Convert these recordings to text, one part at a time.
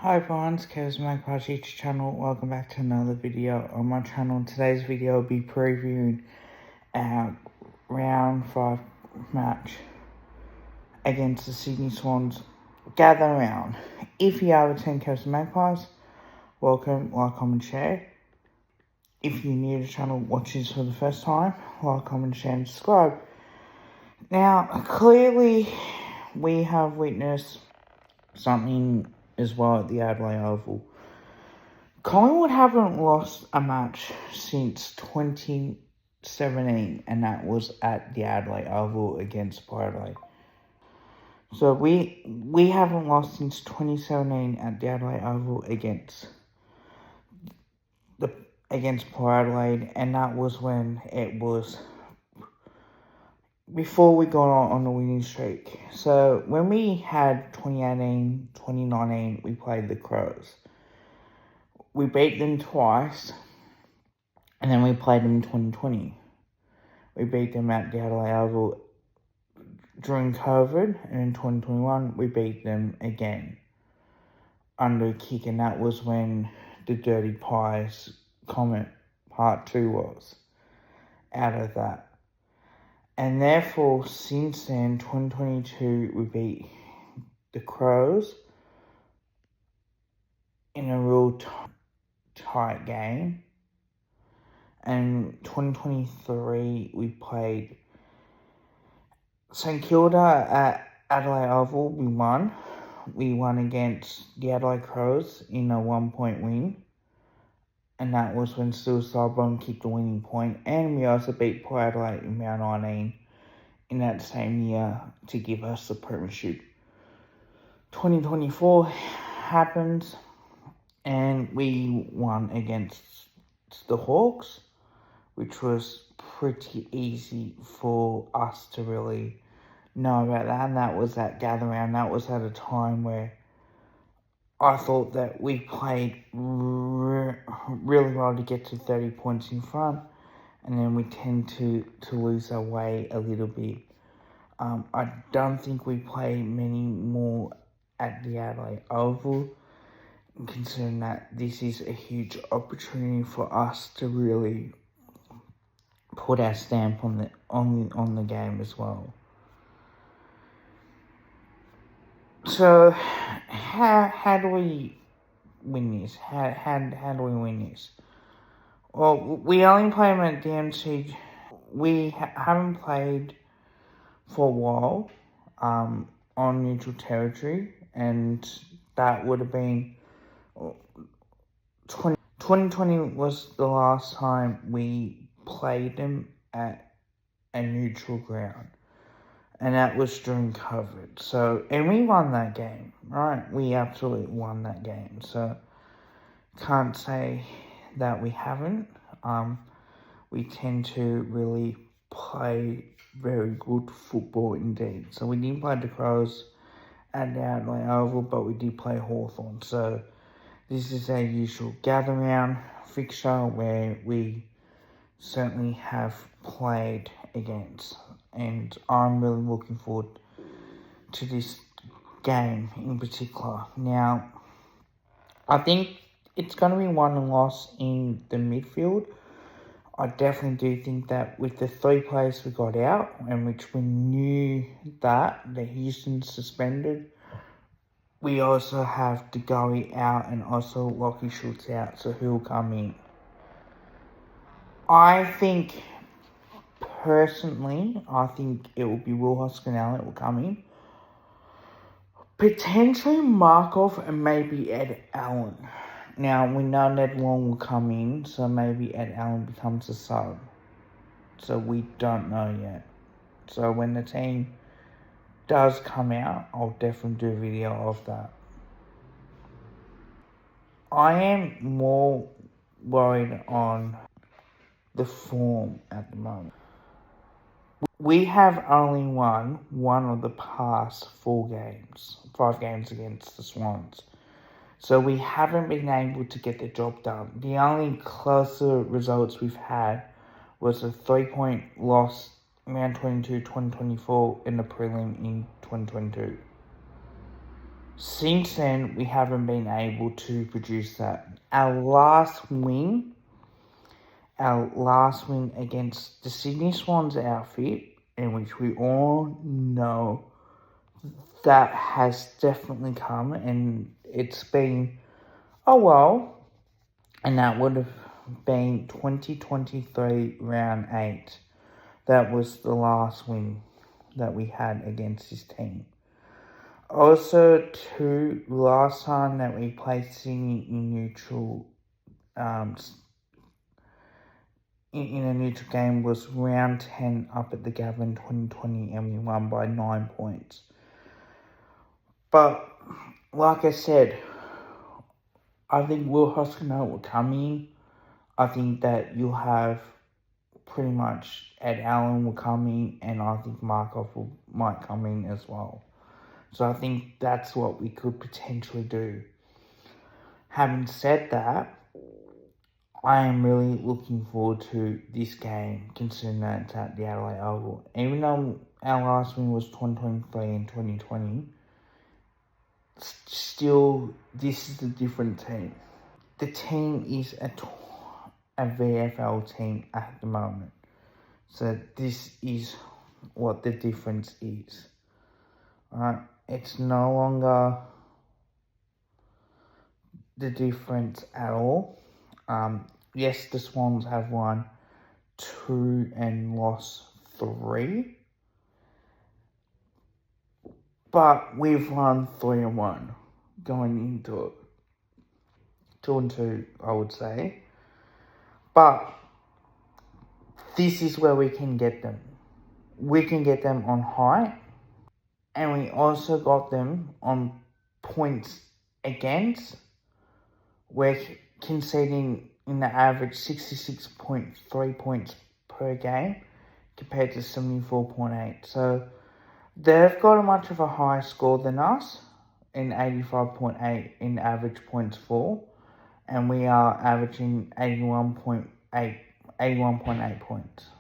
Hi everyone, it's Kev's Magpie YouTube channel. Welcome back to another video on my channel. Today's video will be previewing our round 5 match against the Sydney Swans. Gather round. If you are attending Kev's Magpies, welcome, like, comment, share. If you're new to the channel, watching this for the first time, like, comment, share and subscribe. Now, clearly we have witnessed something as well at the Adelaide Oval. Collingwood haven't lost a match since 2017, and that was at the Adelaide Oval against Port Adelaide. So we haven't lost since 2017 at the Adelaide Oval against Port Adelaide, and that was when it was before we got on the winning streak. So when we had 2018, 2019, we played the Crows. We beat them twice, and then we played them in 2020. We beat them at the Adelaide Oval during COVID, and in 2021, we beat them again under a kick, and that was when the Dirty Pies comment part 2 was out of that. And therefore, since then, 2022, we beat the Crows in a real tight game. And 2023, we played St Kilda at Adelaide Oval. We won. We won against the Adelaide Crows in a 1-point win. And that was when Stuart Starburn kicked the winning point. And we also beat Port Adelaide in round 19 in that same year to give us the premiership. 2024 happens, and we won against the Hawks, which was pretty easy for us to really know about that. And that was at Gather Round. That was at a time where I thought that we played really well to get to 30 points in front, and then we tend to lose our way a little bit. I don't think we play many more at the Adelaide Oval, considering that this is a huge opportunity for us to really put our stamp on the game as well. So, how do we win this? How do we win this? Well, we only play them at the MC. We haven't played for a while on neutral territory, and that would have been 2020 was the last time we played them at a neutral ground, and that was during COVID. So, and we won that game, right? We absolutely won that game. So, can't say that we haven't. We tend to really play very good football indeed. So we didn't play the Crows at the Adelaide Oval, but we did play Hawthorn. So this is our usual gather round fixture where we certainly have played against. And I'm really looking forward to this game in particular. Now, I think it's going to be won and lost in the midfield. I definitely do think that with the 3 players we got out, and which we knew that Houston suspended, we also have DeGoey out and also Lockie Schultz out, so who will come in? Personally, I think it will be Will Hoskinell that will come in. Potentially Markov and maybe Ed Allen. Now, we know Ned Long will come in, so maybe Ed Allen becomes a sub. So we don't know yet. So when the team does come out, I'll definitely do a video of that. I am more worried on the form at the moment. We have only won one of the past 5 games against the Swans. So we haven't been able to get the job done. The only closer results we've had was a 3-point loss round 22, 2024 in the prelim in 2022. Since then, we haven't been able to produce that. Our last win against the Sydney Swans outfit, in which we all know that has definitely come, and it's been a while, and that would have been 2023 round 8. That was the last win that we had against this team. Also, last time that we played Sydney in neutral, in a neutral game was round 10 up at the Gabba 2020, and we won by 9 points. But, like I said, I think Will Hoskins will come in. I think that you'll have pretty much Ed Allen will come in, and I think Markov might come in as well. So I think that's what we could potentially do. Having said that, I am really looking forward to this game, considering that it's at the Adelaide Oval. Even though our last win was 2023 and 2020, still, this is a different team. The team is a VFL team at the moment. So this is what the difference is. Alright, it's no longer the difference at all. Yes, the Swans have won 2 and lost 3. But we've won 3-1 going into it. 2-2, I would say. But this is where we can get them. We can get them on height. And we also got them on points against. We're conceding in the average 66.3 points per game compared to 74.8. So they've got a much of a higher score than us in 85.8 in average points for. And we are averaging 81.8 points.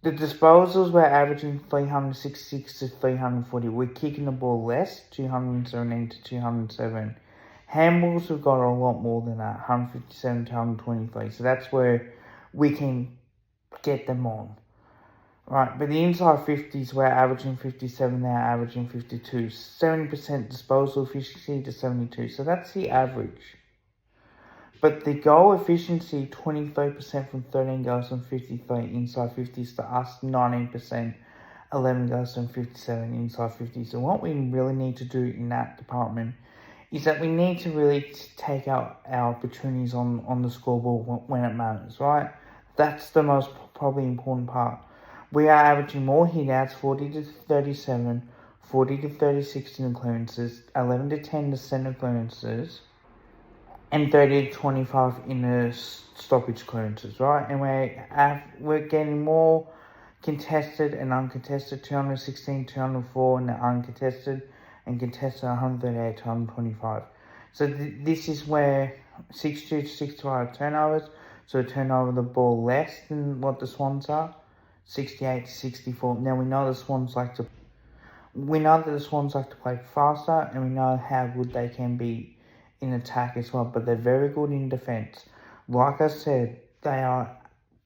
The disposals were averaging 366 to 340. We're kicking the ball less, 217 to 207. Handballs have got a lot more than that, 157 to 123. So that's where we can get them on. Right, but the inside 50s were averaging 57, they're averaging 52. 70% disposal efficiency to 72. So that's the average. But the goal efficiency, 23% from 13 goals and 53 inside 50s to us, 19%, 11 goals and 57 inside 50s. And what we really need to do in that department is that we need to really take out our opportunities on the scoreboard when it matters, right? That's the most probably important part. We are averaging more hit-outs, 40 to 37, 40 to 36 in the clearances, 11 to 10 to centre clearances, and 30 to 25 in the stoppage clearances, right? And we're getting more contested and uncontested, 216, 204 in the uncontested, and contested 138 to 125. So this is where 62 to 65 turnovers, so turnover the ball less than what the Swans are, 68 to 64. Now we know the Swans like to play faster, and we know how good they can be in attack as well, but they're very good in defence. Like I said, they are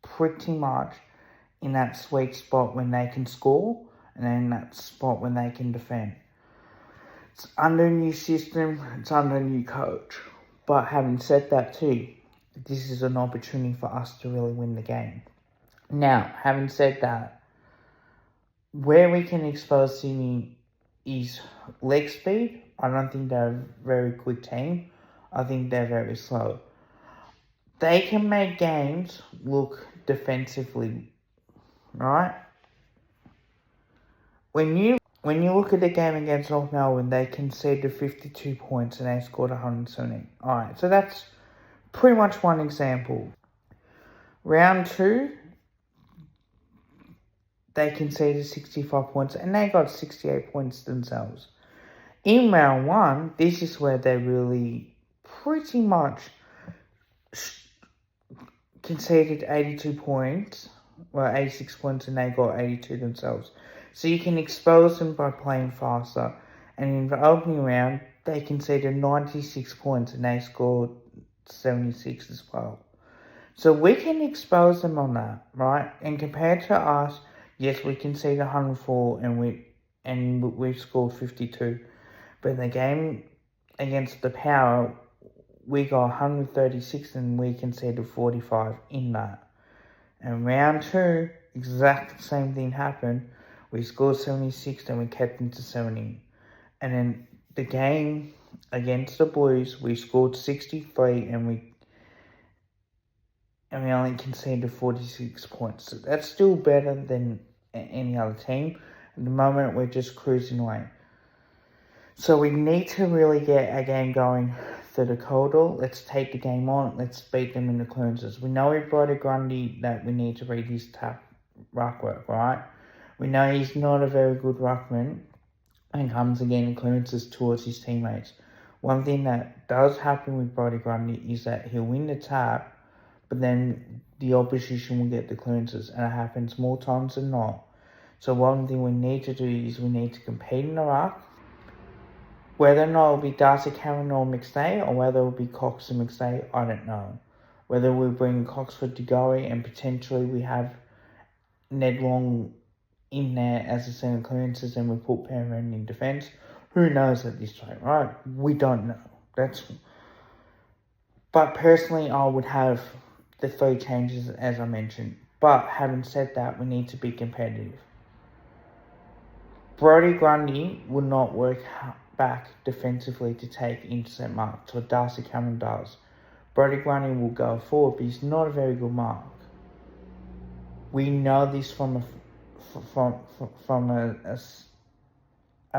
pretty much in that sweet spot when they can score, and then in that spot when they can defend. It's under a new system, it's under a new coach. But having said that too, this is an opportunity for us to really win the game. Now, having said that, where we can expose Sydney is leg speed. I don't think they're a very quick team. I think they're very slow. They can make games look defensively, right? When you look at the game against North Melbourne, they conceded 52 points and they scored 170. Alright, so that's pretty much one example. Round 2, they conceded 65 points and they got 68 points themselves. In round 1, this is where they really pretty much conceded 82 points, well 86 points, and they got 82 themselves. So you can expose them by playing faster, And in the opening round, they conceded 96 points and they scored 76 as well. So we can expose them on that, right? And compared to us, yes, we conceded 104 and we scored 52. But in the game against the Power, we got 136 and we conceded 45 in that. And round 2, exact same thing happened. We scored 76 and we kept them to 70. And then the game against the Blues, we scored 63 and we only conceded 46 points. So that's still better than any other team. At the moment, we're just cruising away. So we need to really get a game going for the Coldall. Let's take the game on. Let's beat them in the clearances. We know with Brodie Grundy that we need to read his ruck work, right? We know he's not a very good ruckman and comes again in clearances towards his teammates. One thing that does happen with Brodie Grundy is that he'll win the tap, but then the opposition will get the clearances, and it happens more times than not. So one thing we need to do is we need to compete in the ruck. Whether or not it'll be Darcy Cameron or McStay, or whether it'll be Cox and McStay, I don't know. Whether we bring Coxford to Goey and potentially we have Ned Long in there as a centre clearances and we put Perrin in defence, who knows at this rate, right? We don't know. But personally, I would have the 3 changes as I mentioned. But having said that, we need to be competitive. Brodie Grundy would not work back defensively to take intercept marks, so Darcy Cameron does. Brodie Grundy will go forward, but he's not a very good mark. We know this from a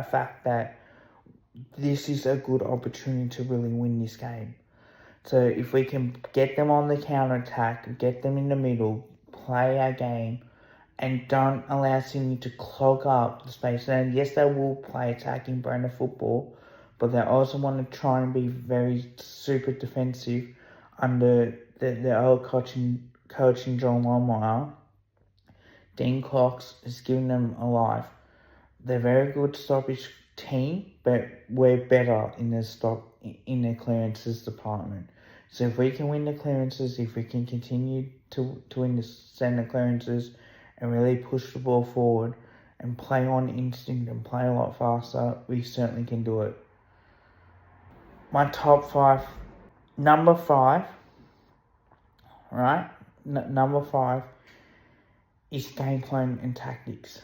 fact that this is a good opportunity to really win this game. So if we can get them on the counter attack, get them in the middle, play our game, and don't allow Sydney to clog up the space. And yes, they will play attacking brand of football, but they also want to try and be very super defensive under the old coaching John Longmire. Dean Cox is giving them a life. They're a very good stoppage team, but we're better in the clearances department. So if we can win the clearances, if we can continue to win the centre clearances, and really push the ball forward and play on instinct and play a lot faster, we certainly can do it. My top 5, number 5, right? Number 5 is game plan and tactics.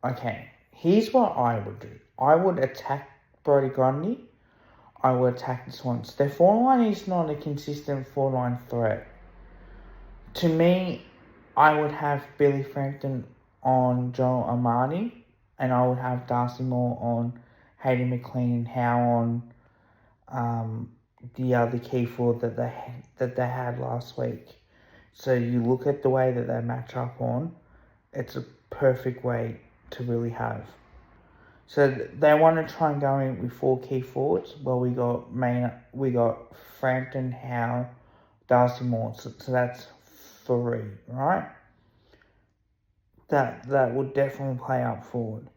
Okay, here's what I would do. I would attack Brodie Grundy. I would attack the Swans. Their forward line is not a consistent forward line threat. To me, I would have Billy Frampton on Joel Amani, and I would have Darcy Moore on Hayden McLean and Howe on the other key forward that they had last week. So you look at the way that they match up on, it's a perfect way to really have. So they want to try and go in with 4 key forwards. Well, we got Frampton, Howe, Darcy Moore. So that's 3, right? That would definitely play up forward.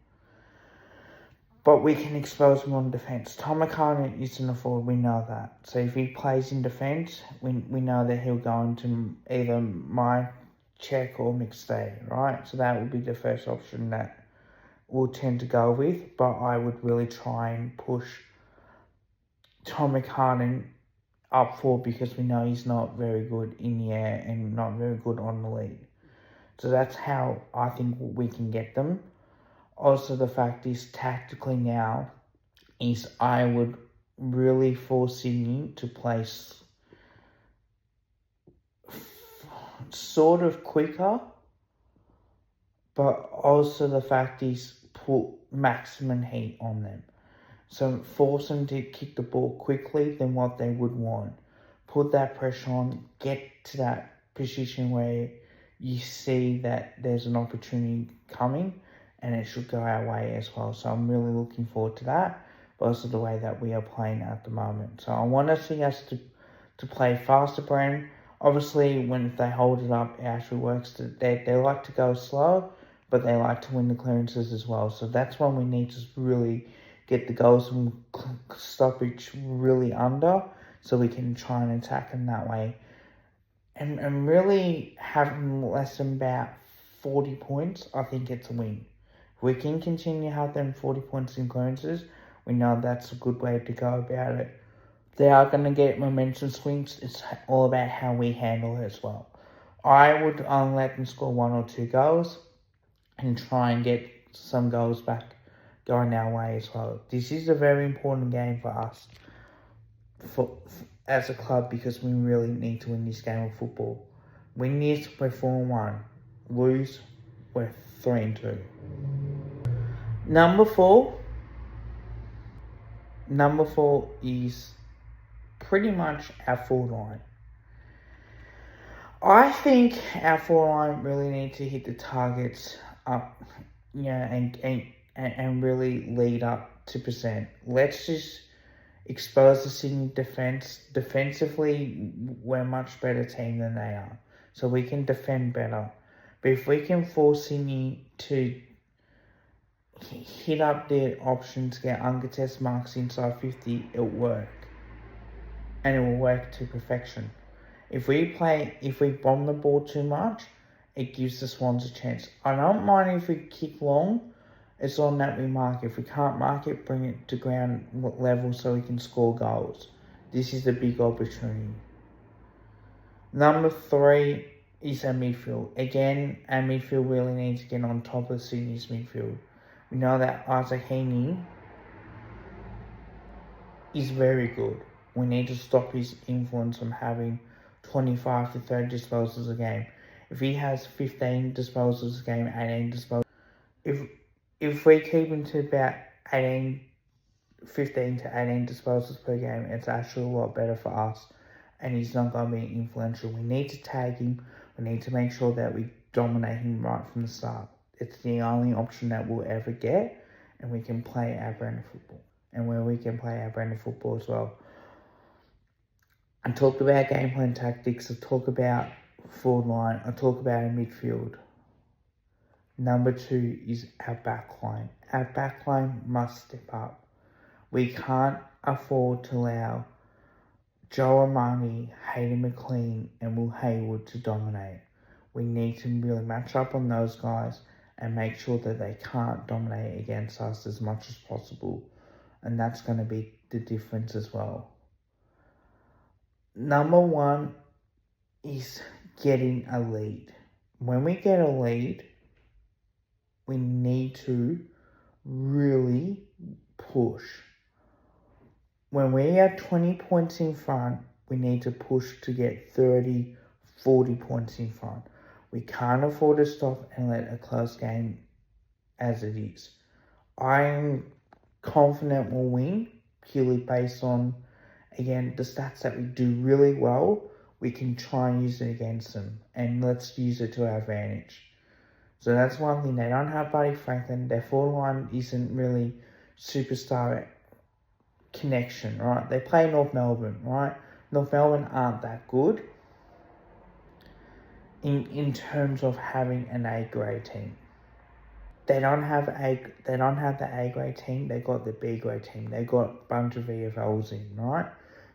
But we can expose him on defence. Tom McCartan isn't a forward, we know that. So if he plays in defence, we know that he'll go into either my check or McStay, right? So that would be the first option that we'll tend to go with. But I would really try and push Tom McCartan up forward because we know he's not very good in the air and not very good on the lead. So that's how I think we can get them. Also, the fact is, tactically now, is I would really force Sydney to play sort of quicker, but also the fact is put maximum heat on them. So force them to kick the ball quickly than what they would want. Put that pressure on, get to that position where you see that there's an opportunity coming, and it should go our way as well. So I'm really looking forward to that, but also the way that we are playing at the moment. So I want to see us to play faster brand. Obviously, if they hold it up, it actually works. They like to go slow, but they like to win the clearances as well. So that's when we need to really get the goals from stoppage really under, so we can try and attack them that way. And really having less than about 40 points, I think it's a win. If we can continue to have them 40 points in clearances, we know that's a good way to go about it. They are going to get momentum swings. It's all about how we handle it as well. I would only let them score 1 or 2 goals and try and get some goals back going our way as well. This is a very important game for us as a club, because we really need to win this game of football. Win this, we're 4-1. Lose, we're 3-2. Number four is pretty much our forward line. I think our forward line really need to hit the targets up, and really lead up to percent. Let's just expose the Sydney defence. Defensively, we're a much better team than they are, so we can defend better. But if we can force Sydney to hit up their options, get uncontested marks inside 50, it'll work. And it will work to perfection. If we bomb the ball too much, it gives the Swans a chance. I don't mind if we kick long, it's on that we mark. If we can't mark it, bring it to ground level so we can score goals. This is a big opportunity. Number 3 is our midfield. Again, our midfield really needs to get on top of Sydney's midfield. We know that Isaac Heaney is very good. We need to stop his influence from having 25 to 30 disposals a game. If he has 15 disposals a game, 18 disposals, if we keep him to about 15 to 18 disposals per game, it's actually a lot better for us, and he's not going to be influential. We need to tag him. We need to make sure that we dominate him right from the start. It's the only option that we'll ever get, and we can play our brand of football. And where we can play our brand of football as well. I talk about game plan tactics, I talk about forward line, I talk about our midfield. Number 2 is our back line. Our back line must step up. We can't afford to allow Joe Armani, Hayden McLean and Will Hayward to dominate. We need to really match up on those guys and make sure that they can't dominate against us as much as possible. And that's going to be the difference as well. Number 1 is getting a lead. When we get a lead, we need to really push. When we are 20 points in front, we need to push to get 30, 40 points in front. We can't afford to stop and let a close game as it is. I'm confident we'll win, purely based on, again, the stats that we do really well. We can try and use it against them, and let's use it to our advantage. So that's one thing. They don't have Buddy Franklin. Their forward line isn't really superstar connection, right? They play North Melbourne, right? North Melbourne aren't that good in terms of having an A-grade team. They don't have the A-grade team. They got the B-grade team. They got a bunch of VFLs in, right?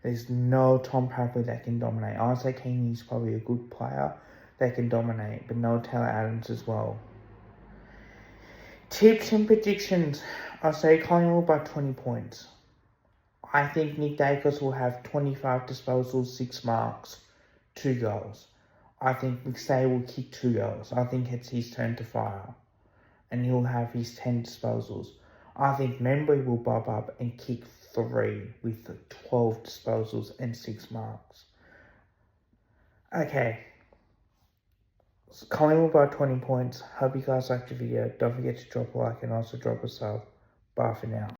There's no Tom Papley that can dominate. Isaac Heaney is probably a good player that can dominate, but no Taylor Adams as well. Tips and predictions. I say Collingwood by 20 points. I think Nick Dacos will have 25 disposals, 6 marks, 2 goals. I think McStay will kick 2 goals. I think it's his turn to fire, and he'll have his 10 disposals. I think Membry will bob up and kick 3 with 12 disposals and 6 marks. Okay. So Collingwood by 20 points. Hope you guys liked the video. Don't forget to drop a like and also drop a sub. Bye for now.